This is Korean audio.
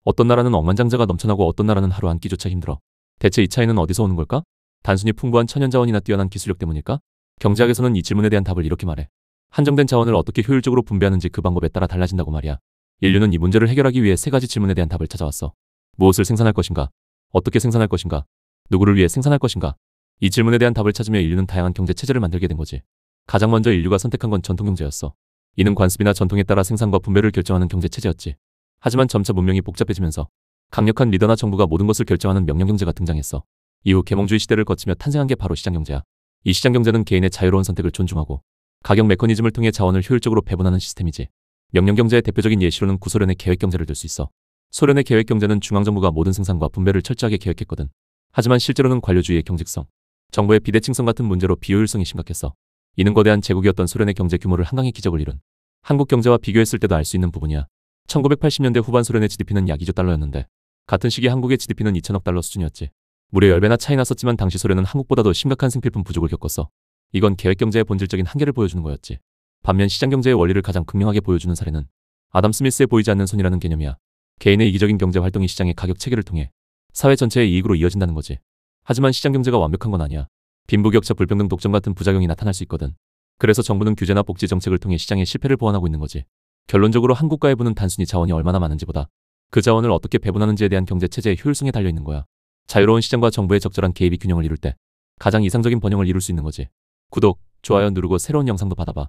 어떤 나라는 억만장자가 넘쳐나고 어떤 나라는 하루 한 끼조차 힘들어. 대체 이 차이는 어디서 오는 걸까? 단순히 풍부한 천연자원이나 뛰어난 기술력 때문일까? 경제학에서는 이 질문에 대한 답을 이렇게 말해. 한정된 자원을 어떻게 효율적으로 분배하는지 그 방법에 따라 달라진다고 말이야. 인류는 이 문제를 해결하기 위해 세 가지 질문에 대한 답을 찾아왔어. 무엇을 생산할 것인가? 어떻게 생산할 것인가? 누구를 위해 생산할 것인가? 이 질문에 대한 답을 찾으며 인류는 다양한 경제 체제를 만들게 된 거지. 가장 먼저 인류가 선택한 건 전통경제였어. 이는 관습이나 전통에 따라 생산과 분배를 결정하는 경제 체제였지. 하지만 점차 문명이 복잡해지면서 강력한 리더나 정부가 모든 것을 결정하는 명령경제가 등장했어. 이후 계몽주의 시대를 거치며 탄생한 게 바로 시장경제야. 이 시장경제는 개인의 자유로운 선택을 존중하고 가격 메커니즘을 통해 자원을 효율적으로 배분하는 시스템이지. 명령경제의 대표적인 예시로는 구소련의 계획경제를 들 수 있어. 소련의 계획경제는 중앙정부가 모든 생산과 분배를 철저하게 계획했거든. 하지만 실제로는 관료주의의 경직성, 정부의 비대칭성 같은 문제로 비효율성이 심각했어. 이는 거대한 제국이었던 소련의 경제 규모를 한강의 기적을 이룬 한국 경제와 비교했을 때도 알 수 있는 부분이야. 1980년대 후반 소련의 GDP는 약 2조 달러였는데 같은 시기 한국의 GDP는 2천억 달러 수준이었지. 무려 10배나 차이 났었지만 당시 소련은 한국보다도 심각한 생필품 부족을 겪었어. 이건 계획경제의 본질적인 한계를 보여주는 거였지. 반면 시장경제의 원리를 가장 극명하게 보여주는 사례는 아담 스미스의 보이지 않는 손이라는 개념이야. 개인의 이기적인 경제 활동이 시장의 가격 체계를 통해 사회 전체의 이익으로 이어진다는 거지. 하지만 시장경제가 완벽한 건 아니야. 빈부격차, 불평등, 독점 같은 부작용이 나타날 수 있거든. 그래서 정부는 규제나 복지 정책을 통해 시장의 실패를 보완하고 있는 거지. 결론적으로 한국과의 부는 단순히 자원이 얼마나 많은지보다 그 자원을 어떻게 배분하는지에 대한 경제 체제의 효율성에 달려 있는 거야. 자유로운 시장과 정부의 적절한 개입이 균형을 이룰 때 가장 이상적인 번영을 이룰 수 있는 거지. 구독, 좋아요 누르고 새로운 영상도 받아봐.